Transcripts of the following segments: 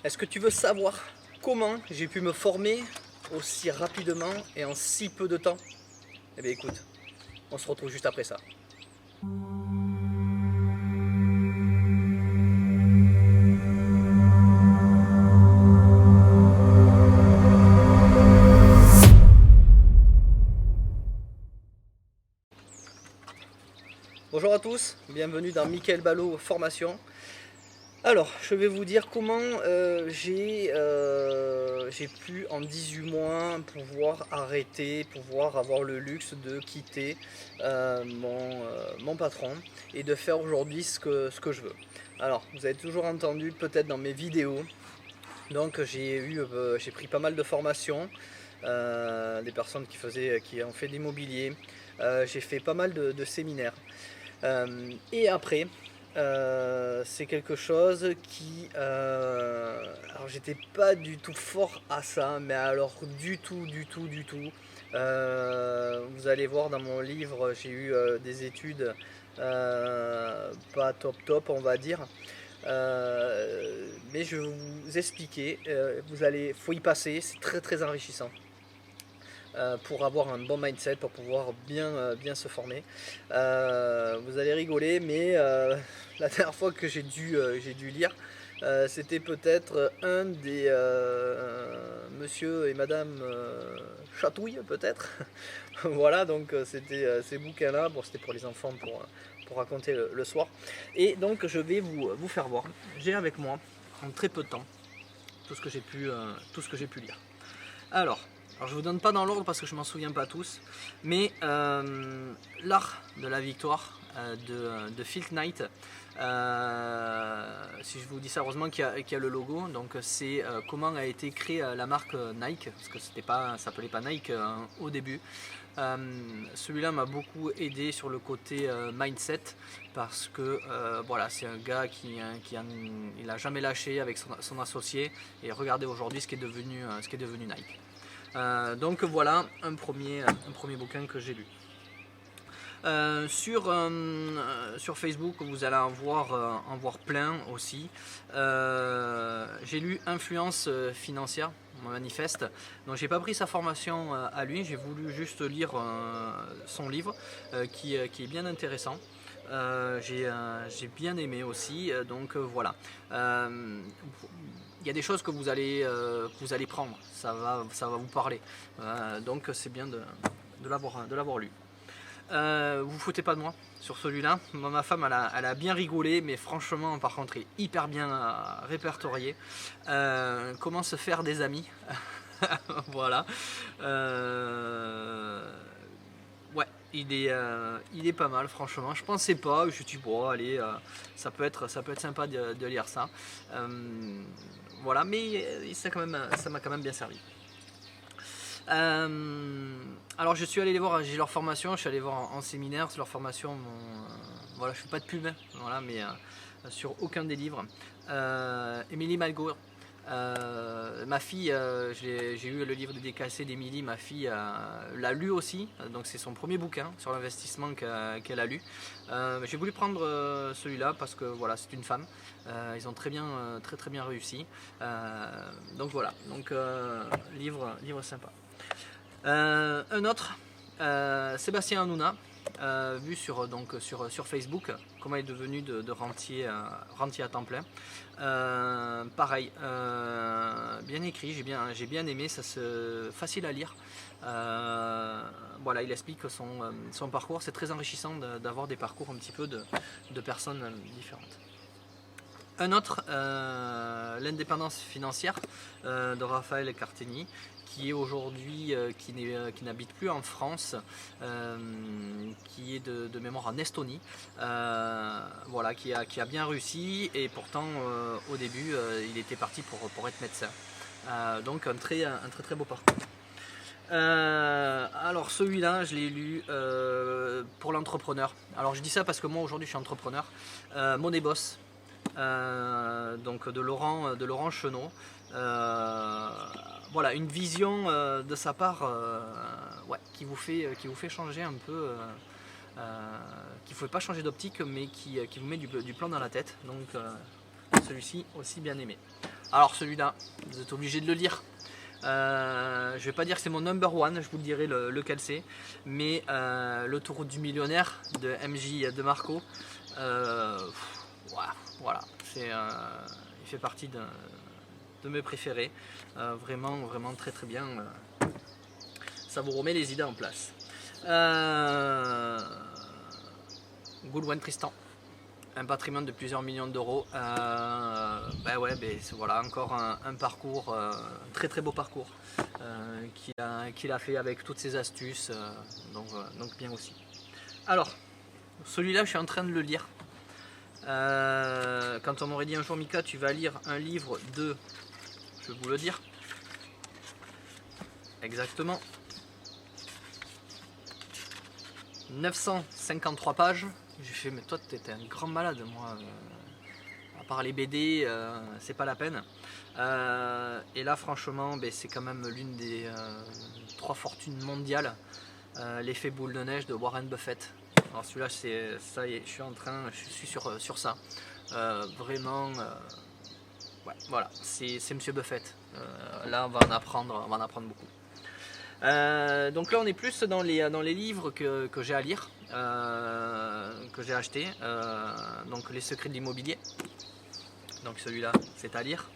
Est-ce que tu veux savoir comment j'ai pu me former aussi rapidement et en si peu de temps? Eh bien écoute, on se retrouve juste après ça. Bonjour à tous, bienvenue dans Mickaël Ballot Formation. Alors, je vais vous dire comment j'ai pu en 18 mois pouvoir arrêter, pouvoir avoir le luxe de quitter mon patron et de faire aujourd'hui ce que je veux. Alors, vous avez toujours entendu peut-être dans mes vidéos, donc j'ai pris pas mal de formations, des personnes qui ont fait de l'immobilier, j'ai fait pas mal de séminaires. Et après, c'est quelque chose qui... alors j'étais pas du tout fort à ça, mais alors du tout. Vous allez voir dans mon livre, j'ai eu des études pas top on va dire. Mais je vais vous expliquer, faut y passer, c'est très enrichissant. Pour avoir un bon mindset, pour pouvoir bien se former. Vous allez rigoler, mais la dernière fois que j'ai dû lire, c'était peut-être un des monsieur et madame Chatouille, peut-être. Voilà, donc c'était ces bouquins-là, bon, c'était pour les enfants, pour raconter le soir. Et donc je vais vous faire voir. J'ai avec moi, en très peu de temps, tout ce que j'ai pu lire. Alors, je ne vous donne pas dans l'ordre parce que je ne m'en souviens pas tous, mais L'art de la victoire de Phil Knight, si je vous dis ça, heureusement qu'il y a le logo, donc c'est comment a été créée la marque Nike, parce que ça s'appelait pas Nike au début. Celui-là m'a beaucoup aidé sur le côté mindset, parce que voilà, c'est un gars il a jamais lâché avec son associé, et regardez aujourd'hui ce qui est devenu Nike. Donc voilà un premier bouquin que j'ai lu. Sur Facebook, vous allez en voir plein aussi. J'ai lu Influence financière, mon manifeste. Donc j'ai pas pris sa formation à lui, j'ai voulu juste lire son livre qui est bien intéressant. J'ai bien aimé aussi, donc voilà. Il y a des choses que vous allez prendre, ça va vous parler. Donc c'est bien de l'avoir lu. Vous foutez pas de moi sur celui-là. Ma femme elle a bien rigolé, mais franchement par contre il est hyper bien répertorié. Comment se faire des amis. Voilà. Ouais, il est pas mal franchement. Je pensais pas, je me suis dit bon allez, ça peut être sympa de lire ça. Voilà, mais ça m'a quand même bien servi. Alors je suis allé les voir, j'ai leur formation, je suis allé voir en séminaire, leur formation, voilà, je fais pas de pub, voilà, mais sur aucun des livres. Émilie Malgour, ma fille, j'ai eu le livre dédicacé d'Émilie, ma fille l'a lu aussi, donc c'est son premier bouquin sur l'investissement qu'elle a lu. J'ai voulu prendre celui-là parce que voilà, c'est une femme, ils ont très bien réussi, donc voilà, donc livre sympa. Un autre, Sébastien Hanouna, vu sur Facebook, comment il est devenu de rentier à temps plein. Pareil, bien écrit, j'ai bien aimé, facile à lire. Voilà, il explique son parcours, c'est très enrichissant d'avoir des parcours un petit peu de personnes différentes. Un autre, L'indépendance financière de Raphaël Carteni, qui est aujourd'hui, qui n'habite plus en France, qui est de mémoire en Estonie, voilà, qui a bien réussi, et pourtant au début il était parti pour être médecin. Donc un très beau parcours. Alors celui-là je l'ai lu pour l'entrepreneur. Alors je dis ça parce que moi aujourd'hui je suis entrepreneur. Money Boss, donc de Laurent Chenot. Voilà, une vision de sa part, ouais, qui vous fait changer un peu, qui ne faut pas changer d'optique, mais qui vous met du plan dans la tête. Donc celui-ci aussi bien aimé. Alors celui-là, vous êtes obligé de le lire. Je vais pas dire que c'est mon number one, je vous le dirai lequel c'est, mais l'autoroute du millionnaire de MJ de Marco, voilà, il fait partie de mes préférés, vraiment très très bien, ça vous remet les idées en place. Goulwen Tristan, un patrimoine de plusieurs millions d'euros. Voilà, encore un parcours, un très très beau parcours qu'il a fait avec toutes ses astuces, donc bien aussi. Alors, celui-là, je suis en train de le lire. Quand on m'aurait dit un jour, Mika, tu vas lire un livre de, je vais vous le dire, exactement, 953 pages. J'ai fait, mais toi t'étais un grand malade, moi, à part les BD, c'est pas la peine. Et là franchement, c'est quand même l'une des 3 fortunes mondiales, l'effet boule de neige de Warren Buffett. Alors celui-là, ça y est, je suis sur ça. Vraiment, ouais, voilà, c'est Monsieur Buffett. Là on va en apprendre beaucoup. Donc là on est plus dans les livres que j'ai à lire, que j'ai acheté, donc Les secrets de l'immobilier, donc celui-là c'est à lire.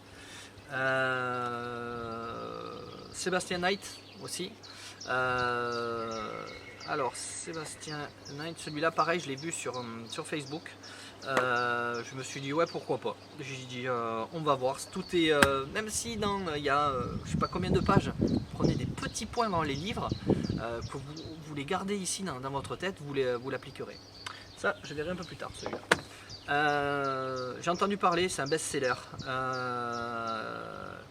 Sébastien Knight aussi. Alors Sébastien Knight, celui-là pareil, je l'ai vu sur Facebook. Je me suis dit ouais, pourquoi pas. J'ai dit on va voir. Tout est même si il y a je sais pas combien de pages, prenez des petits points dans les livres, que vous les gardez ici dans votre tête, vous l'appliquerez. Ça, je verrai un peu plus tard celui-là. J'ai entendu parler, c'est un best-seller,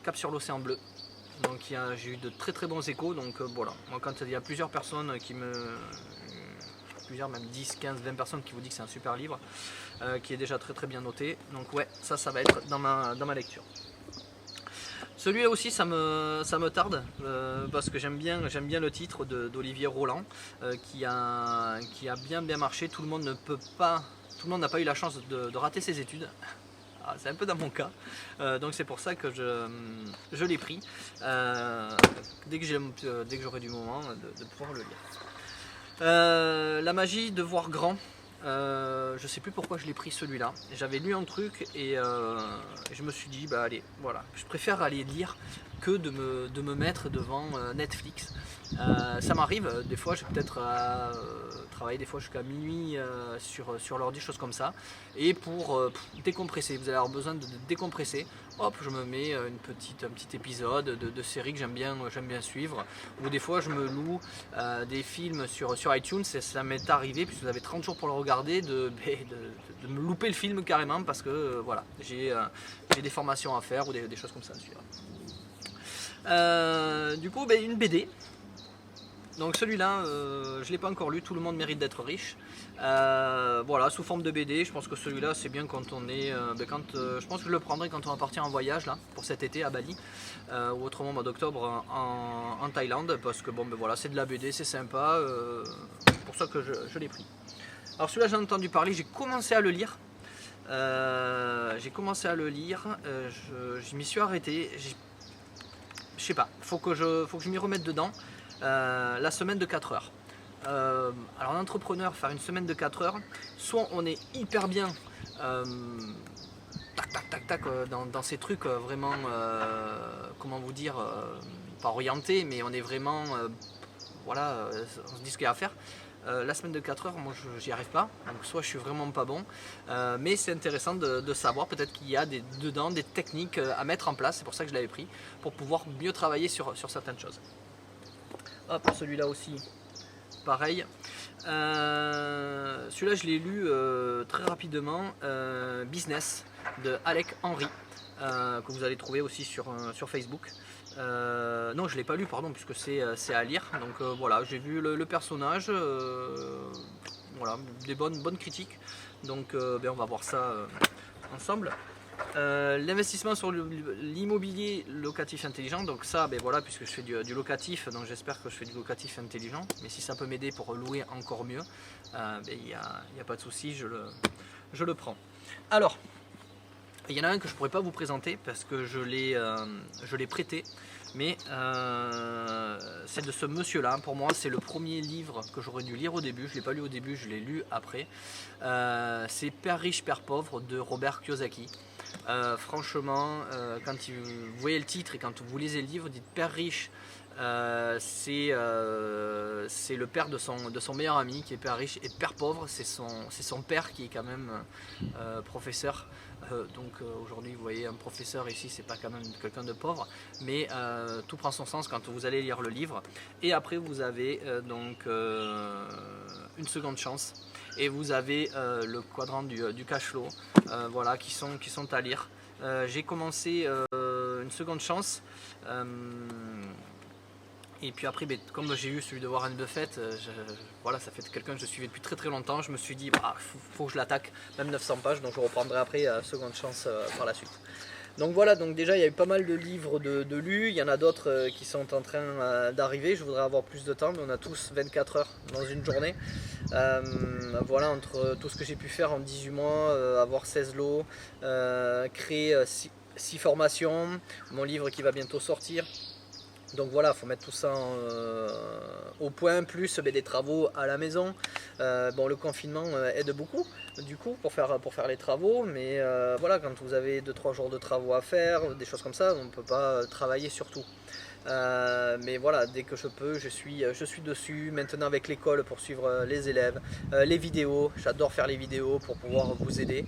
Cap sur l'océan bleu. Donc j'ai eu de très très bons échos. Donc voilà, moi quand il y a plusieurs personnes même 10, 15, 20 personnes qui vous disent que c'est un super livre, qui est déjà très très bien noté. Donc ouais, ça va être dans ma lecture. Celui-là aussi ça me tarde, parce que j'aime bien le titre d'Olivier Roland, qui a bien marché. Tout le monde n'a pas eu la chance de rater ses études. C'est un peu dans mon cas, donc c'est pour ça que je l'ai pris, dès que j'aurai du moment de pouvoir le lire. La magie de voir grand, je sais plus pourquoi je l'ai pris celui-là. J'avais lu un truc et je me suis dit allez, voilà, je préfère aller lire que de me mettre devant Netflix. Ça m'arrive, des fois je vais peut-être travailler des fois jusqu'à minuit sur l'ordi, choses comme ça, et pour décompresser, vous allez avoir besoin de décompresser, hop, je me mets un petit épisode de série que j'aime bien suivre, ou des fois je me loue des films sur iTunes, et ça m'est arrivé, puisque vous avez 30 jours pour le regarder, de me louper le film carrément, parce que voilà, j'ai des formations à faire, ou des choses comme ça à suivre. Du coup, une BD. Donc celui-là, je ne l'ai pas encore lu, Tout le monde mérite d'être riche. Voilà, sous forme de BD, je pense que celui-là c'est bien quand on est... je pense que je le prendrai quand on va partir en voyage là, pour cet été à Bali, ou autrement au mois d'octobre en Thaïlande, parce que voilà, c'est de la BD, c'est sympa, c'est pour ça que je l'ai pris. Alors celui-là j'ai entendu parler, j'ai commencé à le lire. Je m'y suis arrêté, je sais pas, faut que je m'y remette dedans. La semaine de 4 heures. Alors un entrepreneur, faire une semaine de 4 heures, soit on est hyper bien tac dans ces trucs vraiment, comment vous dire, pas orienté, mais on est vraiment, voilà, on se dit ce qu'il y a à faire. La semaine de 4 heures, moi j'y arrive pas, donc soit je suis vraiment pas bon, mais c'est intéressant de savoir, peut-être qu'il y a dedans des techniques à mettre en place, c'est pour ça que je l'avais pris, pour pouvoir mieux travailler sur certaines choses. Hop, celui-là aussi, pareil. Celui-là, je l'ai lu très rapidement. Business de Alec Henry, que vous allez trouver aussi sur Facebook. Non, je ne l'ai pas lu, pardon, puisque c'est à lire. Donc voilà, j'ai vu le personnage. Voilà, des bonnes critiques. Donc on va voir ça ensemble. L'investissement sur l'immobilier locatif intelligent, donc ça, voilà, puisque je fais du locatif, donc j'espère que je fais du locatif intelligent, mais si ça peut m'aider pour louer encore mieux, il n'y a pas de souci, je le prends. Alors, Il y en a un que je ne pourrais pas vous présenter parce que je l'ai prêté, mais c'est de ce monsieur-là. Pour moi, c'est le premier livre que j'aurais dû lire au début. Je ne l'ai pas lu au début, je l'ai lu après. C'est Père riche, Père pauvre de Robert Kiyosaki. Franchement, quand vous voyez le titre et quand vous lisez le livre, vous dites Père riche. C'est le père de son meilleur ami qui est père riche, et père pauvre c'est son père qui est quand même professeur, donc aujourd'hui vous voyez un professeur ici, c'est pas quand même quelqu'un de pauvre, mais tout prend son sens quand vous allez lire le livre. Et après vous avez donc une seconde chance, et vous avez le quadrant du cash flow, voilà, qui sont à lire. J'ai commencé une seconde chance, et puis après, comme j'ai eu celui de Warren Buffett, voilà, ça fait quelqu'un que je suivais depuis très très longtemps. Je me suis dit, faut que je l'attaque, même 900 pages, donc je reprendrai après seconde chance par la suite. Donc voilà, donc déjà il y a eu pas mal de livres de lus, il y en a d'autres qui sont en train d'arriver. Je voudrais avoir plus de temps, mais on a tous 24 heures dans une journée. Voilà, entre tout ce que j'ai pu faire en 18 mois, avoir 16 lots, créer 6 formations, mon livre qui va bientôt sortir. Donc voilà, il faut mettre tout ça au point, plus des travaux à la maison. Bon, le confinement aide beaucoup du coup pour faire les travaux, mais voilà, quand vous avez 2-3 jours de travaux à faire, des choses comme ça, on ne peut pas travailler sur tout. Mais voilà, dès que je peux, je suis dessus. Maintenant avec l'école pour suivre les élèves, les vidéos, j'adore faire les vidéos pour pouvoir vous aider.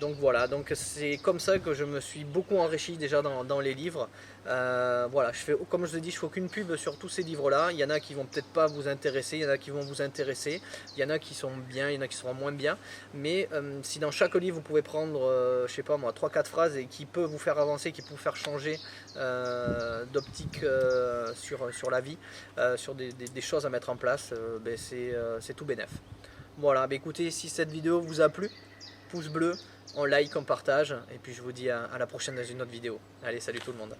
Donc voilà, donc c'est comme ça que je me suis beaucoup enrichi déjà dans les livres. Voilà, comme je vous ai dit, je fais aucune pub sur tous ces livres là. Il y en a qui vont peut-être pas vous intéresser, il y en a qui vont vous intéresser, il y en a qui sont bien, il y en a qui seront moins bien. Mais si dans chaque livre vous pouvez prendre, je sais pas moi, 3-4 phrases et qui peut vous faire avancer, qui peut vous faire changer d'optique sur la vie, sur des choses à mettre en place, c'est tout bénef. Voilà, écoutez, si cette vidéo vous a plu, pouce bleu, on like, on partage, et puis je vous dis à la prochaine dans une autre vidéo. Allez, salut tout le monde.